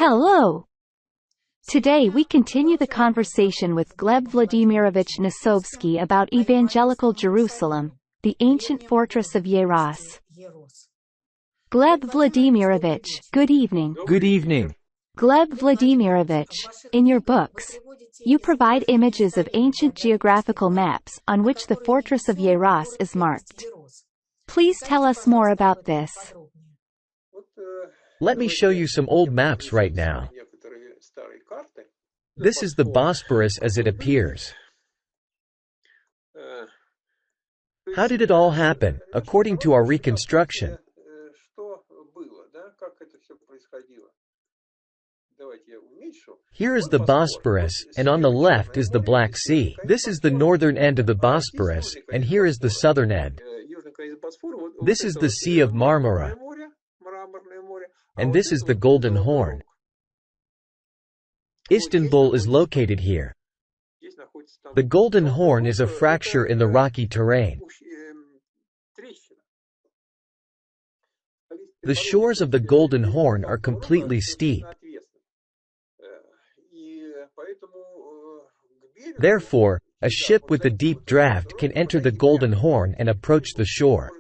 Hello! Today we continue the conversation with Gleb Vladimirovich Nosovsky about Evangelical Jerusalem, the ancient fortress of Yoros. Gleb Vladimirovich, good evening. Good evening. Gleb Vladimirovich, in your books, you provide images of ancient geographical maps on which the fortress of Yoros is marked. Please tell us more about this. Let me show you some old maps right now. This is the Bosporus as it appears. How did it all happen, according to our reconstruction? Here is the Bosporus, and on the left is the Black Sea. This is the northern end of the Bosporus, and here is the southern end. This is the Sea of Marmara, and this is the Golden Horn. Istanbul is located here. The Golden Horn is a fracture in the rocky terrain. The shores of the Golden Horn are completely steep. Therefore, a ship with a deep draft can enter the Golden Horn and approach the shore.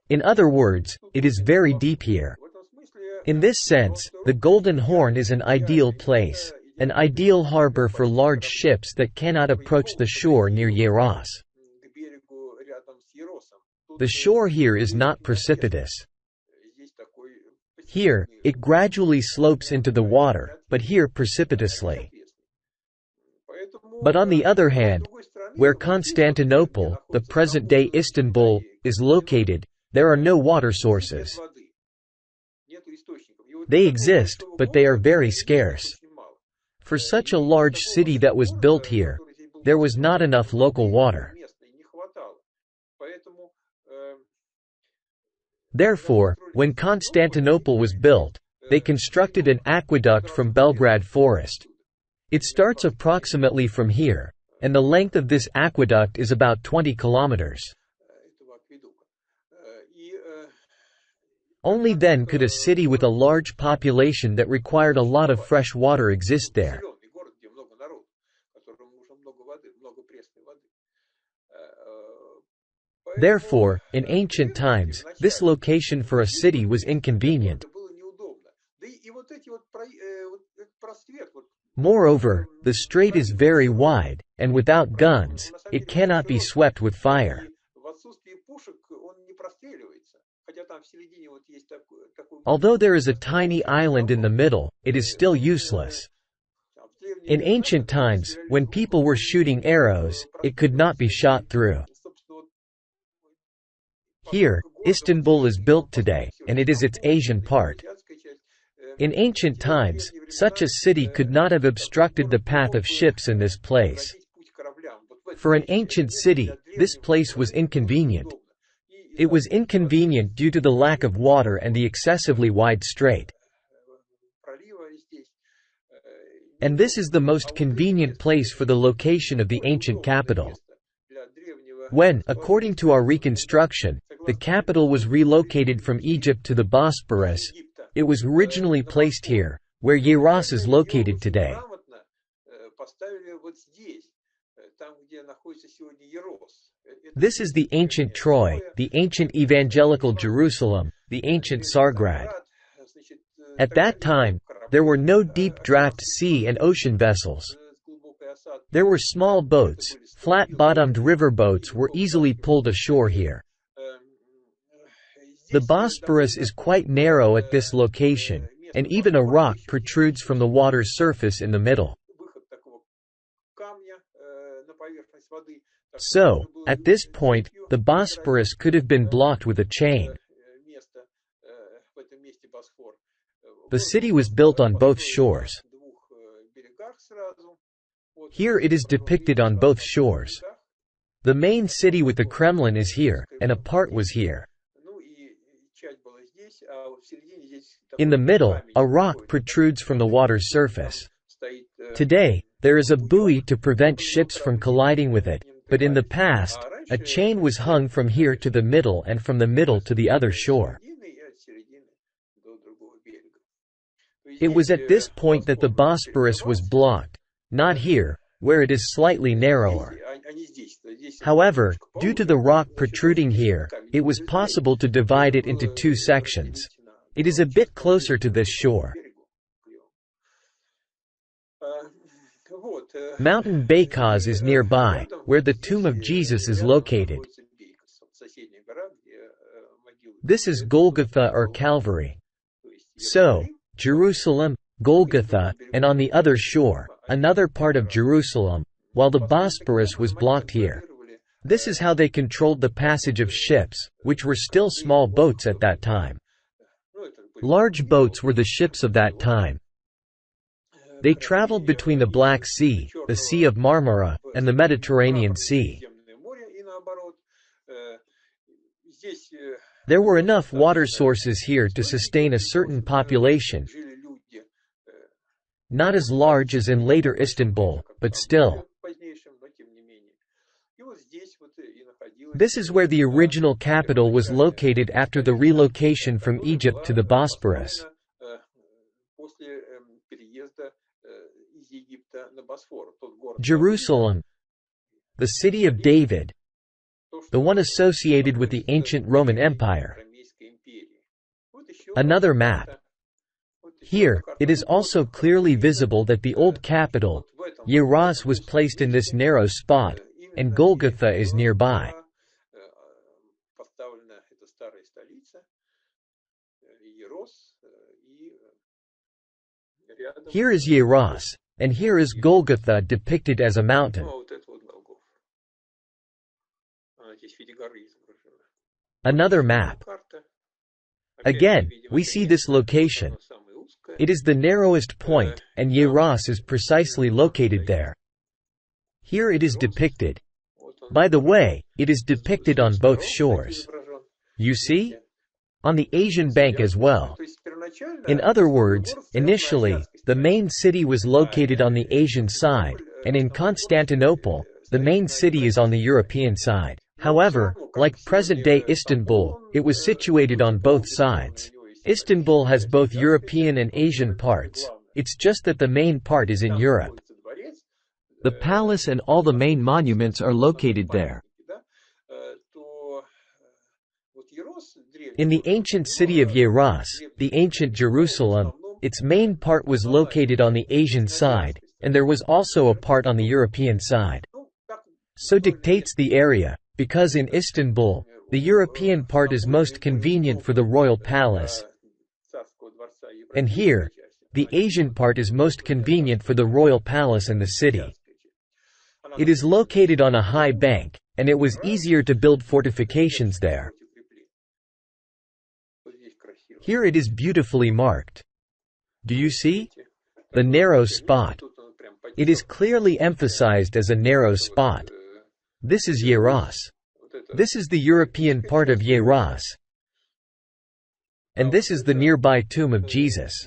In other words, it is very deep here. In this sense, the Golden Horn is an ideal place, an ideal harbor for large ships that cannot approach the shore near Yoros. The shore here is not precipitous. Here, it gradually slopes into the water, but here precipitously. But on the other hand, where Constantinople, the present-day Istanbul, is located, there are no water sources. They exist, but they are very scarce. For such a large city that was built here, there was not enough local water. Therefore, when Constantinople was built, they constructed an aqueduct from Belgrade Forest. It starts approximately from here, and the length of this aqueduct is about 20 kilometers. Only then could a city with a large population that required a lot of fresh water exist there. Therefore, in ancient times, this location for a city was inconvenient. Moreover, the strait is very wide, and without guns, it cannot be swept with fire. Although there is a tiny island in the middle, it is still useless. In ancient times, when people were shooting arrows, it could not be shot through. Here, Istanbul is built today, and it is its Asian part. In ancient times, such a city could not have obstructed the path of ships in this place. For an ancient city, this place was inconvenient. It was inconvenient due to the lack of water and the excessively wide strait. And this is the most convenient place for the location of the ancient capital. When, according to our reconstruction, the capital was relocated from Egypt to the Bosporus, it was originally placed here, where Yoros is located today. This is the ancient Troy, the ancient Evangelical Jerusalem, the ancient Tsargrad. At that time, there were no deep draft sea and ocean vessels. There were small boats, flat-bottomed river boats were easily pulled ashore here. The Bosporus is quite narrow at this location, and even a rock protrudes from the water's surface in the middle. So, at this point, the Bosporus could have been blocked with a chain. The city was built on both shores. Here it is depicted on both shores. The main city with the Kremlin is here, and a part was here. In the middle, a rock protrudes from the water's surface. Today, there is a buoy to prevent ships from colliding with it, but in the past, A chain was hung from here to the middle and from the middle to the other shore. It was at this point that the Bosporus was blocked, not here, where it is slightly narrower. However, due to the rock protruding here, it was possible to divide it into two sections. It is a bit closer to this shore. Mountain Beykoz is nearby, where the tomb of Jesus is located. This is Golgotha or Calvary. So, Jerusalem, Golgotha, and on the other shore, another part of Jerusalem, while the Bosporus was blocked here. This is how they controlled the passage of ships, which were still small boats at that time. Large boats were the ships of that time. They traveled between the Black Sea, the Sea of Marmara, and the Mediterranean Sea. There were enough water sources here to sustain a certain population, not as large as in later Istanbul, but still. This is where the original capital was located after the relocation from Egypt to the Bosporus. Jerusalem, the city of David, the one associated with the ancient Roman Empire. Another map. Here, it is also clearly visible that the old capital, Yoros, was placed in this narrow spot, and Golgotha is nearby. Here is Yoros, and here is Golgotha depicted as a mountain. Another map. Again, we see this location. It is the narrowest point, and Yoros is precisely located there. Here it is depicted. By the way, it is depicted on both shores. You see? On the Asian bank as well. In other words, initially, the main city was located on the Asian side, and in Constantinople, the main city is on the European side. However, like present-day Istanbul, it was situated on both sides. Istanbul has both European and Asian parts. It's just that the main part is in Europe. The palace and all the main monuments are located there. In the ancient city of Yoros, the ancient Jerusalem, its main part was located on the Asian side, and there was also a part on the European side. So dictates the area, because in Istanbul, the European part is most convenient for the royal palace, and here, the Asian part is most convenient for the royal palace and the city. It is located on a high bank, and it was easier to build fortifications there. Here it is beautifully marked. Do you see? The narrow spot. It is clearly emphasized as a narrow spot. This is Yoros. This is the European part of Yoros. And this is the nearby tomb of Jesus.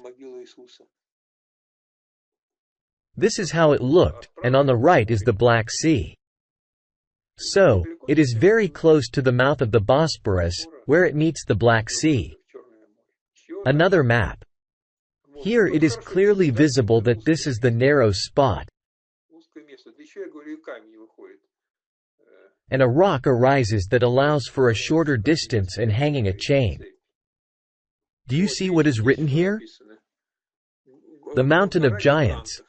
This is how it looked, and on the right is the Black Sea. So, it is very close to the mouth of the Bosporus, where it meets the Black Sea. Another map. Here it is clearly visible that this is the narrow spot, and a rock arises that allows for a shorter distance and hanging a chain. Do you see what is written here? The Mountain of Giants.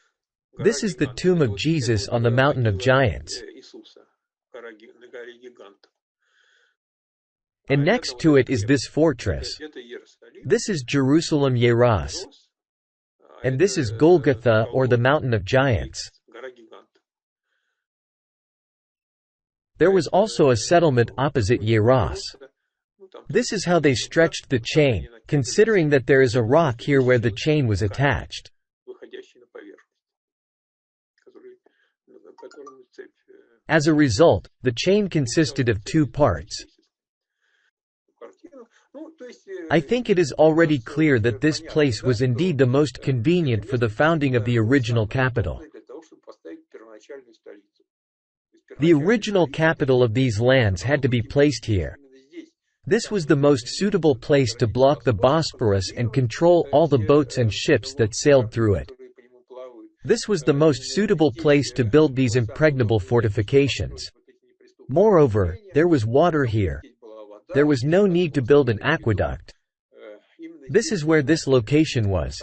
This is the tomb of Jesus on the Mountain of Giants. And next to it is this fortress. This is Jerusalem Yoros. And this is Golgotha or the Mountain of Giants. There was also a settlement opposite Yoros. This is how they stretched the chain, considering that there is a rock here where the chain was attached. As a result, the chain consisted of two parts. I think it is already clear that this place was indeed the most convenient for the founding of the original capital. The original capital of these lands had to be placed here. This was the most suitable place to block the Bosporus and control all the boats and ships that sailed through it. This was the most suitable place to build these impregnable fortifications. Moreover, there was water here. There was no need to build an aqueduct. This is where this location was.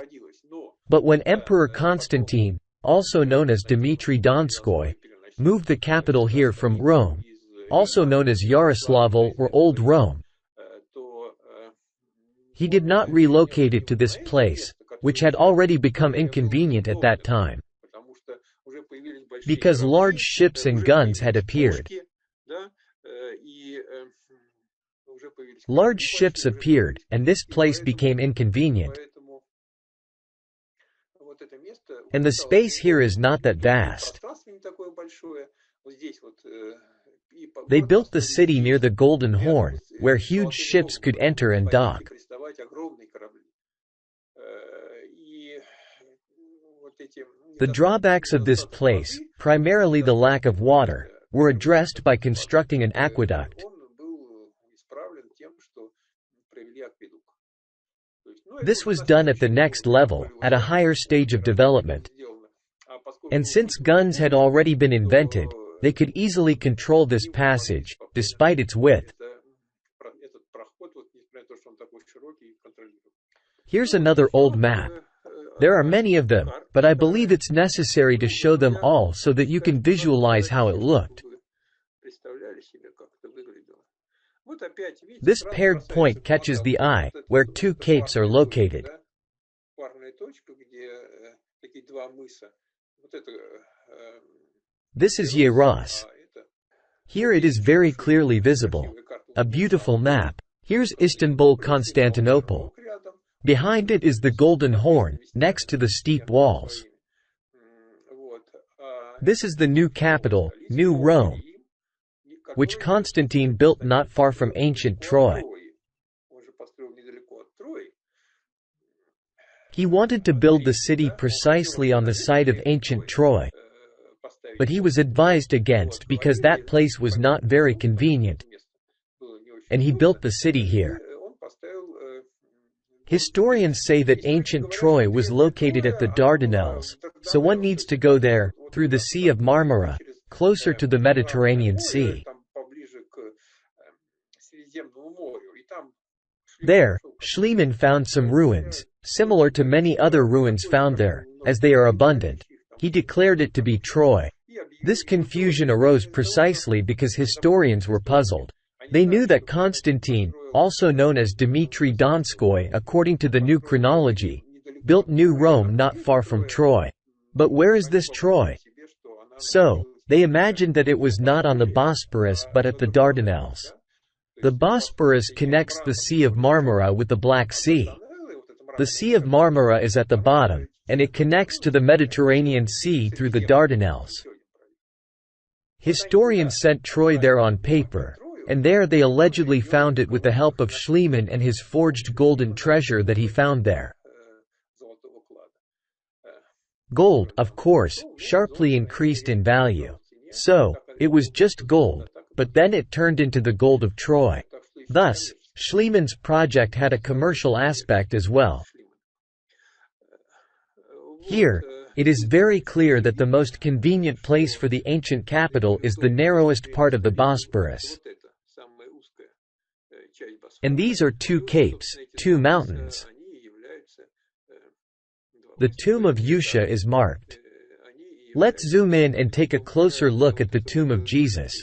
But when Emperor Constantine, also known as Dmitry Donskoy, moved the capital here from Rome, also known as Yaroslavl or Old Rome, he did not relocate it to this place, which had already become inconvenient at that time, because large ships and guns had appeared. Large ships appeared, and this place became inconvenient. And the space here is not that vast. They built the city near the Golden Horn, where huge ships could enter and dock. The drawbacks of this place, primarily the lack of water, were addressed by constructing an aqueduct. This was done at the next level, at a higher stage of development. And since guns had already been invented, they could easily control this passage, despite its width. Here's another old map. There are many of them, but I believe it's necessary to show them all so that you can visualize how it looked. This paired point catches the eye, where two capes are located. This is Yoros. Here it is very clearly visible. A beautiful map. Here's Istanbul, Constantinople. Behind it is the Golden Horn, next to the steep walls. This is the new capital, New Rome, which Constantine built not far from ancient Troy. He wanted to build the city precisely on the site of ancient Troy, but he was advised against because that place was not very convenient, and he built the city here. Historians say that ancient Troy was located at the Dardanelles, so one needs to go there, through the Sea of Marmara, closer to the Mediterranean Sea. There, Schliemann found some ruins, similar to many other ruins found there, as they are abundant. He declared it to be Troy. This confusion arose precisely because historians were puzzled. They knew that Constantine, also known as Dmitry Donskoy according to the new chronology, built New Rome not far from Troy. But where is this Troy? So, they imagined that it was not on the Bosporus but at the Dardanelles. The Bosporus connects the Sea of Marmara with the Black Sea. The Sea of Marmara is at the bottom, and it connects to the Mediterranean Sea through the Dardanelles. Historians sent Troy there on paper, and there they allegedly found it with the help of Schliemann and his forged golden treasure that he found there. Gold, of course, sharply increased in value. So, it was just gold, but then it turned into the gold of Troy. Thus, Schliemann's project had a commercial aspect as well. Here, it is very clear that the most convenient place for the ancient capital is the narrowest part of the Bosporus. And these are two capes, two mountains. The tomb of Yusha is marked. Let's zoom in and take a closer look at the tomb of Jesus.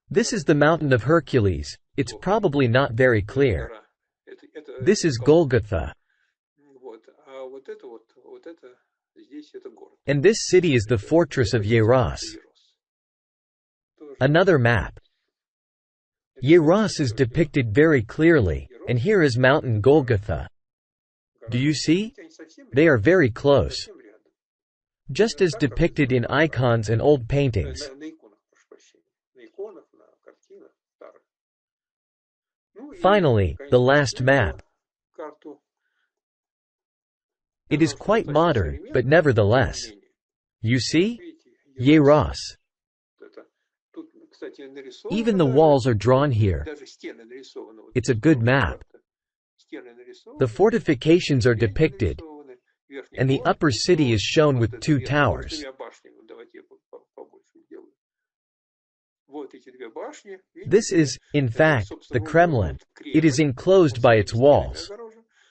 This is the mountain of Hercules. It's probably not very clear. This is Golgotha. And this city is the fortress of Yoros. Another map. Yoros is depicted very clearly, and here is Mountain Golgotha. Do you see? They are very close. Just as depicted in icons and old paintings. Finally, the last map. It is quite modern, but nevertheless, You see? Yoros. Even the walls are drawn here. It's a good map. The fortifications are depicted, and the upper city is shown with 2 towers. This is, in fact, the Kremlin. It is enclosed by its walls.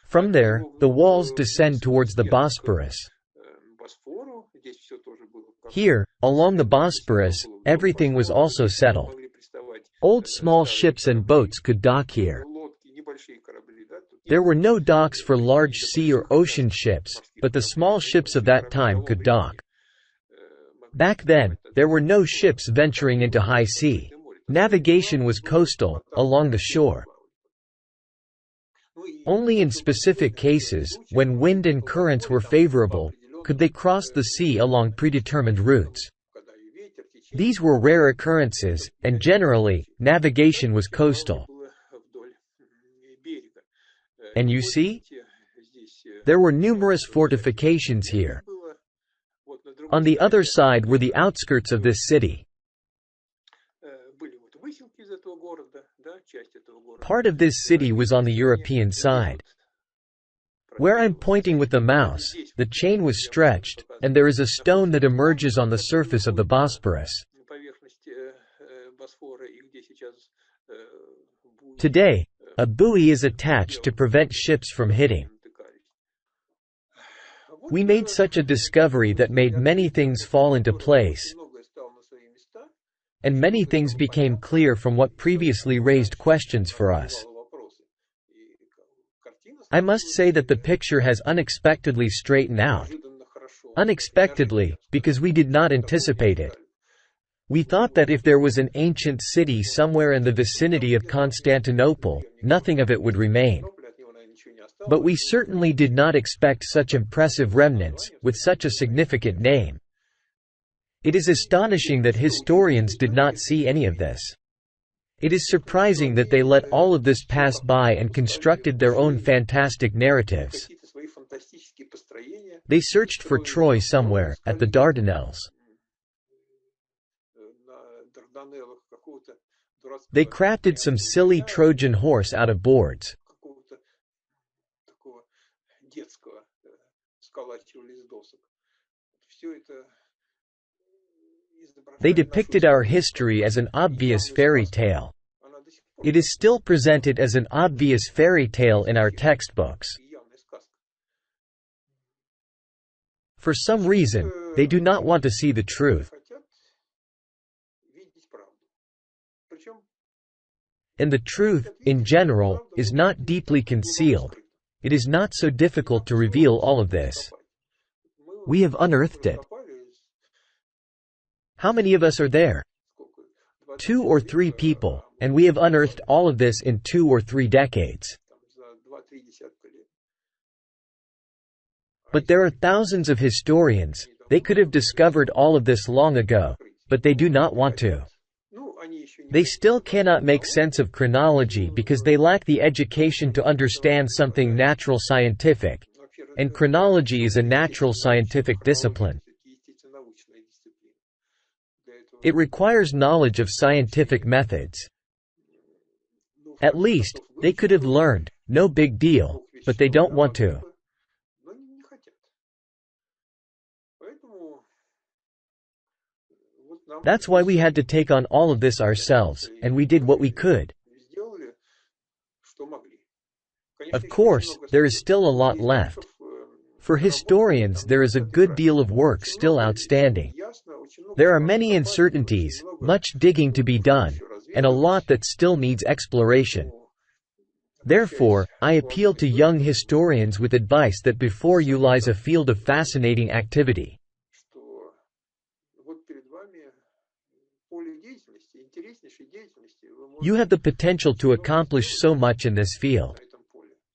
From there, the walls descend towards the Bosporus. Here, along the Bosporus, everything was also settled. Old small ships and boats could dock here. There were no docks for large sea or ocean ships, but the small ships of that time could dock. Back then, there were no ships venturing into high sea. Navigation was coastal, along the shore. Only in specific cases, when wind and currents were favorable, could they cross the sea along predetermined routes. These were rare occurrences, and generally, navigation was coastal. And you see? There were numerous fortifications here. On the other side were the outskirts of this city. Part of this city was on the European side. Where I'm pointing with the mouse, the chain was stretched, and there is a stone that emerges on the surface of the Bosporus. Today, a buoy is attached to prevent ships from hitting. We made such a discovery that made many things fall into place, and many things became clear from what previously raised questions for us. I must say that the picture has unexpectedly straightened out. Unexpectedly, because we did not anticipate it. We thought that if there was an ancient city somewhere in the vicinity of Constantinople, nothing of it would remain. But we certainly did not expect such impressive remnants, with such a significant name. It is astonishing that historians did not see any of this. It is surprising that they let all of this pass by and constructed their own fantastic narratives. They searched for Troy somewhere, at the Dardanelles. They crafted some silly Trojan horse out of boards. They depicted our history as an obvious fairy tale. It is still presented as an obvious fairy tale in our textbooks. For some reason, they do not want to see the truth. And the truth, in general, is not deeply concealed. It is not so difficult to reveal all of this. We have unearthed it. How many of us are there? 2 or 3 people, and we have unearthed all of this in 2 or 3 decades. But there are thousands of historians. They could have discovered all of this long ago, but they do not want to. They still cannot make sense of chronology because they lack the education to understand something natural scientific, and chronology is a natural scientific discipline. It requires knowledge of scientific methods. At least, they could have learned, no big deal, but they don't want to. That's why we had to take on all of this ourselves, and we did what we could. Of course, there is still a lot left. For historians, there is a good deal of work still outstanding. There are many uncertainties, much digging to be done, and a lot that still needs exploration. Therefore, I appeal to young historians with advice that before you lies a field of fascinating activity. You have the potential to accomplish so much in this field.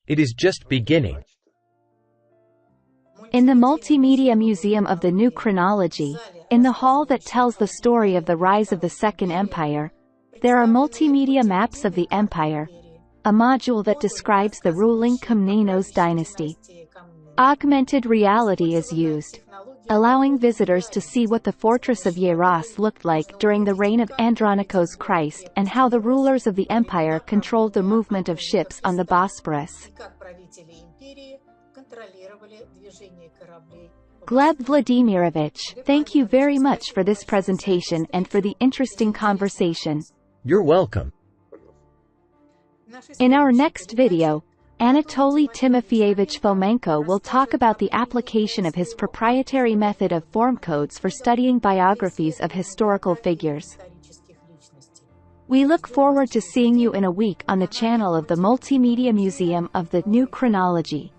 It is just beginning. In the Multimedia Museum of the New Chronology, in the hall that tells the story of the rise of the Second Empire, there are multimedia maps of the empire, a module that describes the ruling Komnenos dynasty. Augmented reality is used. allowing visitors to see what the fortress of Yeros looked like during the reign of Andronikos Christ and how the rulers of the empire controlled the movement of ships on the Bosporus. Gleb Vladimirovich, thank you very much for this presentation and for the interesting conversation. You're welcome. In our next video, Anatoliy Timofeyevich Fomenko will talk about the application of his proprietary method of form codes for studying biographies of historical figures. We look forward to seeing you in a week on the channel of the Multimedia Museum of the New Chronology.